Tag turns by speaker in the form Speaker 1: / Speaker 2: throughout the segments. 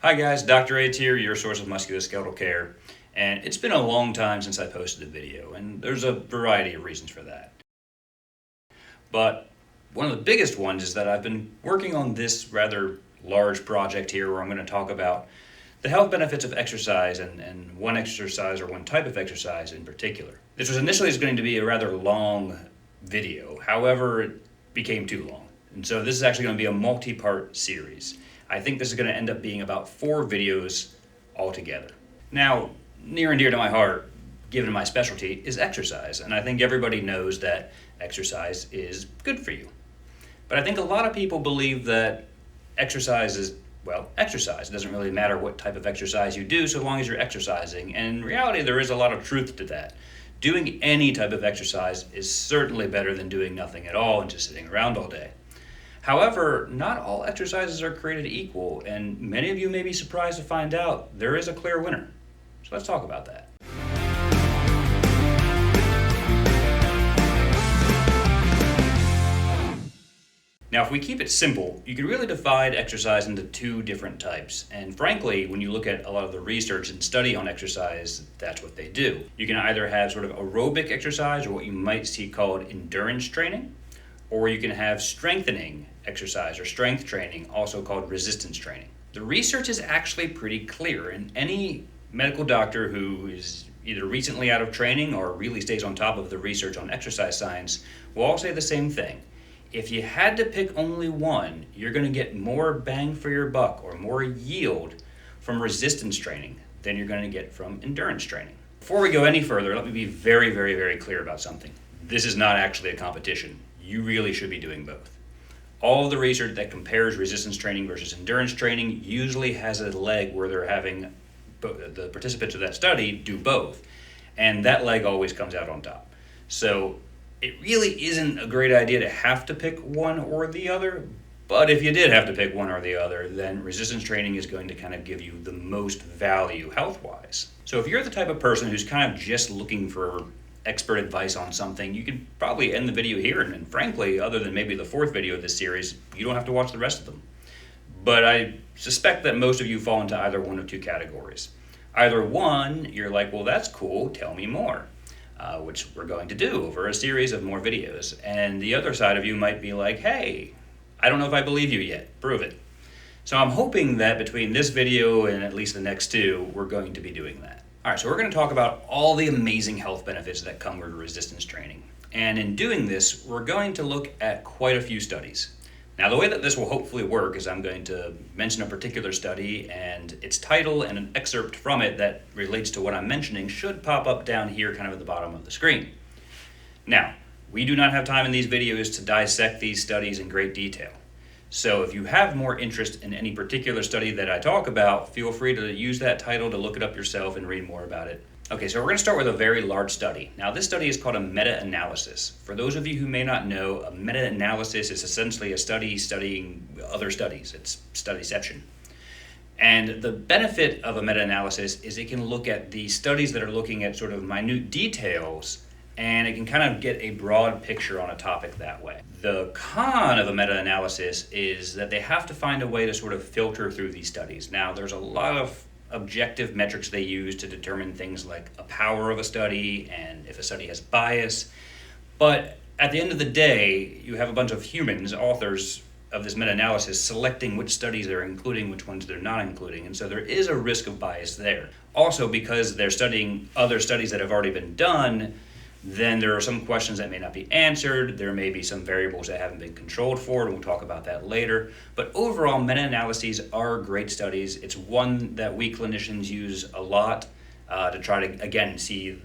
Speaker 1: Hi guys, Dr.H here, your source of musculoskeletal care, and it's been a long time since I posted a video, and there's a variety of reasons for that. But one of the biggest ones is that I've been working on this rather large project here where I'm going to talk about the health benefits of exercise and one exercise or one type of exercise in particular. This was initially going to be a rather long video, however, it became too long. And so this is actually going to be a multi-part series. I think this is going to end up being about 4 videos altogether. Now, near and dear to my heart, given my specialty, is exercise. And I think everybody knows that exercise is good for you. But I think a lot of people believe that exercise is, well, exercise. It doesn't really matter what type of exercise you do so long as you're exercising. And in reality, there is a lot of truth to that. Doing any type of exercise is certainly better than doing nothing at all and just sitting around all day. However, not all exercises are created equal, and many of you may be surprised to find out there is a clear winner. So let's talk about that. Now, if we keep it simple, you can really divide exercise into 2 different types. And frankly, when you look at a lot of the research and study on exercise, that's what they do. You can either have sort of aerobic exercise, or what you might see called endurance training, or you can have strengthening exercise or strength training, also called resistance training. The research is actually pretty clear, and any medical doctor who is either recently out of training or really stays on top of the research on exercise science will all say the same thing. If you had to pick only one, you're going to get more bang for your buck or more yield from resistance training than you're going to get from endurance training. Before we go any further, let me be very, very, very clear about something. This is not actually a competition. You really should be doing both. All of the research that compares resistance training versus endurance training usually has a leg where they're having the participants of that study do both, and that leg always comes out on top. So it really isn't a great idea to have to pick one or the other, but if you did have to pick one or the other, then resistance training is going to kind of give you the most value health-wise. So if you're the type of person who's kind of just looking for expert advice on something, you can probably end the video here, and frankly, other than maybe the 4th video of this series, you don't have to watch the rest of them. But I suspect that most of you fall into either one of 2 categories. Either one, you're like, well, that's cool, tell me more, which we're going to do over a series of more videos. And the other side of you might be like, hey, I don't know if I believe you yet, prove it. So I'm hoping that between this video and at least the next 2, we're going to be doing that. All right, so we're going to talk about all the amazing health benefits that come with resistance training. And in doing this, we're going to look at quite a few studies. Now, the way that this will hopefully work is I'm going to mention a particular study, and its title and an excerpt from it that relates to what I'm mentioning should pop up down here kind of at the bottom of the screen. Now, we do not have time in these videos to dissect these studies in great detail. So if you have more interest in any particular study that I talk about, feel free to use that title to look it up yourself and read more about it. Okay, so we're going to start with a very large study. Now, this study is called a meta-analysis. For those of you who may not know, a meta-analysis is essentially a study studying other studies. It's studyception. And the benefit of a meta-analysis is it can look at the studies that are looking at sort of minute details, and it can kind of get a broad picture on a topic that way. The con of a meta-analysis is that they have to find a way to sort of filter through these studies. Now, there's a lot of objective metrics they use to determine things like a power of a study and if a study has bias. But at the end of the day, you have a bunch of humans, authors of this meta-analysis, selecting which studies they're including, which ones they're not including. And so there is a risk of bias there. Also, because they're studying other studies that have already been done, then there are some questions that may not be answered. There may be some variables that haven't been controlled for, and we'll talk about that later. But overall, meta-analyses are great studies. It's one that we clinicians use a lot to try to, again, see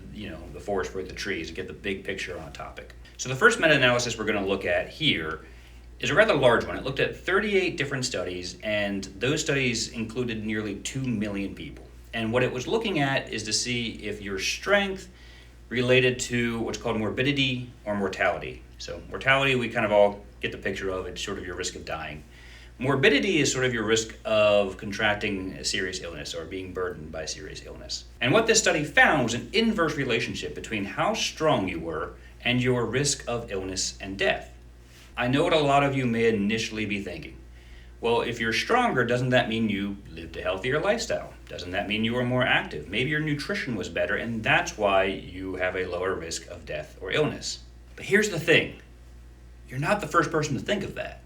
Speaker 1: the forest for the trees, to get the big picture on a topic. So the first meta-analysis we're going to look at here is a rather large one. It looked at 38 different studies, and those studies included nearly 2 million people. And what it was looking at is to see if your strength related to what's called morbidity or mortality. So mortality, we kind of all get the picture of. It's sort of your risk of dying. Morbidity is sort of your risk of contracting a serious illness or being burdened by serious illness. And what this study found was an inverse relationship between how strong you were and your risk of illness and death. I know what a lot of you may initially be thinking. Well, if you're stronger, doesn't that mean you lived a healthier lifestyle? Doesn't that mean you were more active? Maybe your nutrition was better, and that's why you have a lower risk of death or illness. But here's the thing. You're not the first person to think of that.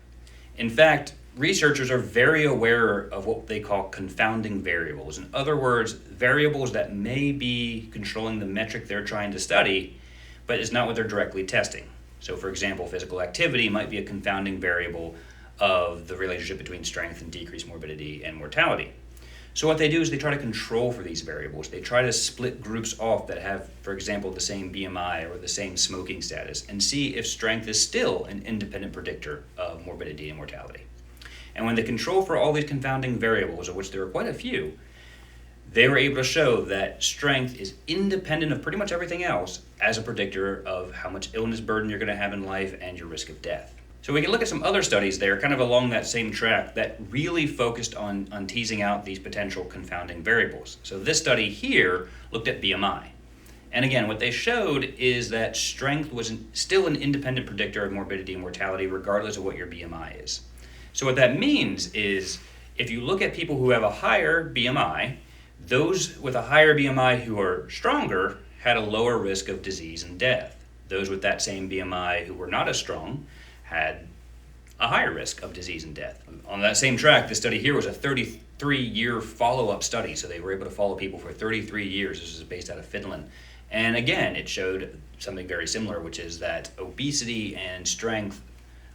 Speaker 1: In fact, researchers are very aware of what they call confounding variables. In other words, variables that may be controlling the metric they're trying to study, but is not what they're directly testing. So for example, physical activity might be a confounding variable of the relationship between strength and decreased morbidity and mortality. So what they do is they try to control for these variables. They try to split groups off that have, for example, the same BMI or the same smoking status and see if strength is still an independent predictor of morbidity and mortality. And when they control for all these confounding variables, of which there are quite a few, they were able to show that strength is independent of pretty much everything else as a predictor of how much illness burden you're going to have in life and your risk of death. So we can look at some other studies there kind of along that same track that really focused on teasing out these potential confounding variables. So this study here looked at BMI. And again, what they showed is that strength was still an independent predictor of morbidity and mortality regardless of what your BMI is. So what that means is if you look at people who have a higher BMI, those with a higher BMI who are stronger had a lower risk of disease and death. Those with that same BMI who were not as strong had a higher risk of disease and death. On that same track, the study here was a 33-year follow-up study, so they were able to follow people for 33 years. This is based out of Finland. And again, it showed something very similar, which is that obesity and strength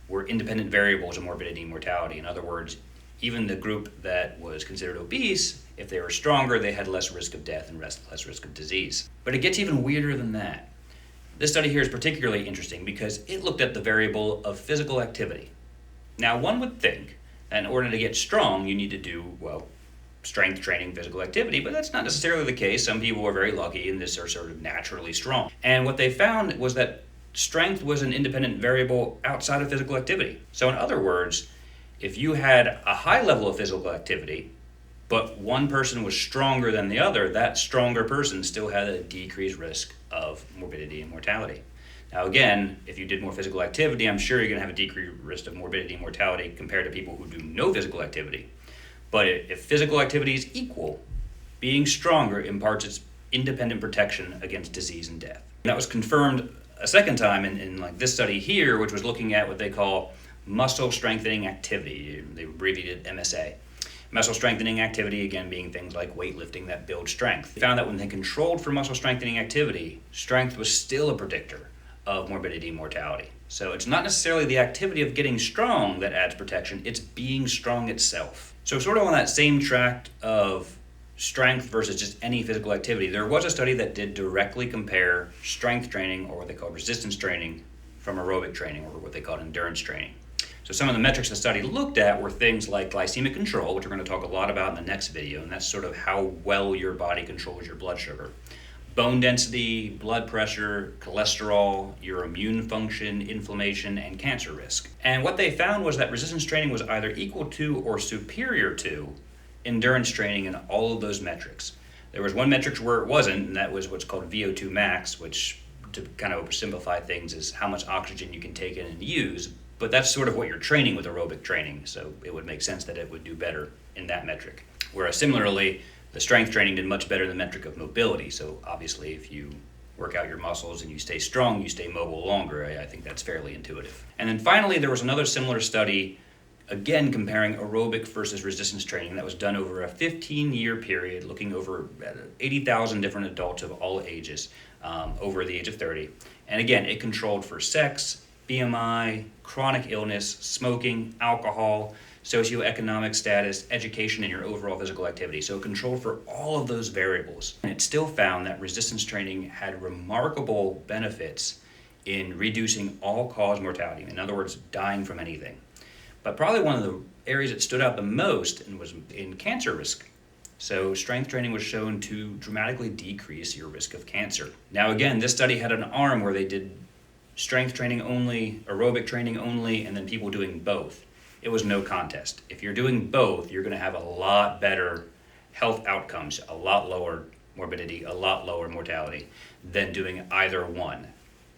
Speaker 1: were independent variables of morbidity and mortality. In other words, even the group that was considered obese, if they were stronger, they had less risk of death and less risk of disease. But it gets even weirder than that. This study here is particularly interesting because it looked at the variable of physical activity. Now, one would think that in order to get strong, you need to do, well, strength training, physical activity, but that's not necessarily the case. Some people are very lucky and this are sort of naturally strong. And what they found was that strength was an independent variable outside of physical activity. So in other words, if you had a high level of physical activity, but one person was stronger than the other, that stronger person still had a decreased risk of morbidity and mortality. Now again, if you did more physical activity, I'm sure you're going to have a decreased risk of morbidity and mortality compared to people who do no physical activity. But if physical activity is equal, being stronger imparts its independent protection against disease and death. And that was confirmed a second time in like this study here, which was looking at what they call muscle strengthening activity. They abbreviated MSA. Muscle strengthening activity, again, being things like weightlifting that build strength. They found that when they controlled for muscle strengthening activity, strength was still a predictor of morbidity and mortality. So it's not necessarily the activity of getting strong that adds protection, it's being strong itself. So sort of on that same track of strength versus just any physical activity, there was a study that did directly compare strength training, or what they call resistance training, from aerobic training, or what they called endurance training. So some of the metrics the study looked at were things like glycemic control, which we're going to talk a lot about in the next video, and that's sort of how well your body controls your blood sugar. Bone density, blood pressure, cholesterol, your immune function, inflammation, and cancer risk. And what they found was that resistance training was either equal to or superior to endurance training in all of those metrics. There was one metric where it wasn't, and that was what's called VO2 max, which, to kind of oversimplify things, is how much oxygen you can take in and use. But that's sort of what you're training with aerobic training, so it would make sense that it would do better in that metric. Whereas similarly, the strength training did much better in the metric of mobility. So obviously, if you work out your muscles and you stay strong, you stay mobile longer. I think that's fairly intuitive. And then finally, there was another similar study, again comparing aerobic versus resistance training, that was done over a 15-year period, looking over 80,000 different adults of all ages over the age of 30. And again, it controlled for sex, BMI, chronic illness, smoking, alcohol, socioeconomic status, education, and your overall physical activity. So it controlled for all of those variables. And it still found that resistance training had remarkable benefits in reducing all-cause mortality. In other words, dying from anything. But probably one of the areas that stood out the most and was in cancer risk. So strength training was shown to dramatically decrease your risk of cancer. Now again, this study had an arm where they did strength training only, aerobic training only, and then people doing both. It was no contest. If you're doing both, you're going to have a lot better health outcomes, a lot lower morbidity, a lot lower mortality than doing either one.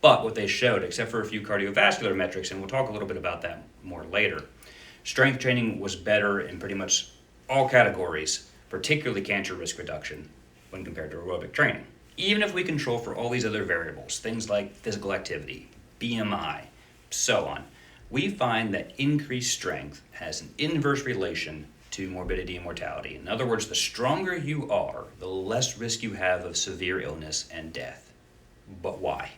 Speaker 1: But what they showed, except for a few cardiovascular metrics, and we'll talk a little bit about that more later, strength training was better in pretty much all categories, particularly cancer risk reduction, when compared to aerobic training. Even if we control for all these other variables, things like physical activity, BMI, so on, we find that increased strength has an inverse relation to morbidity and mortality. In other words, the stronger you are, the less risk you have of severe illness and death. But why?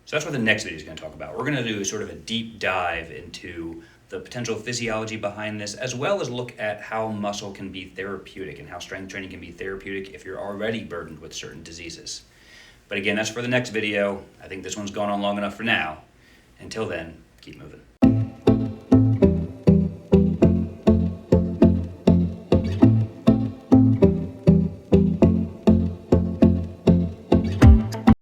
Speaker 1: So that's what the next video is going to talk about. We're going to do sort of a deep dive into the potential physiology behind this, as well as look at how muscle can be therapeutic and how strength training can be therapeutic if you're already burdened with certain diseases. But again, that's for the next video. I think this one's gone on long enough for now. Until then, keep moving.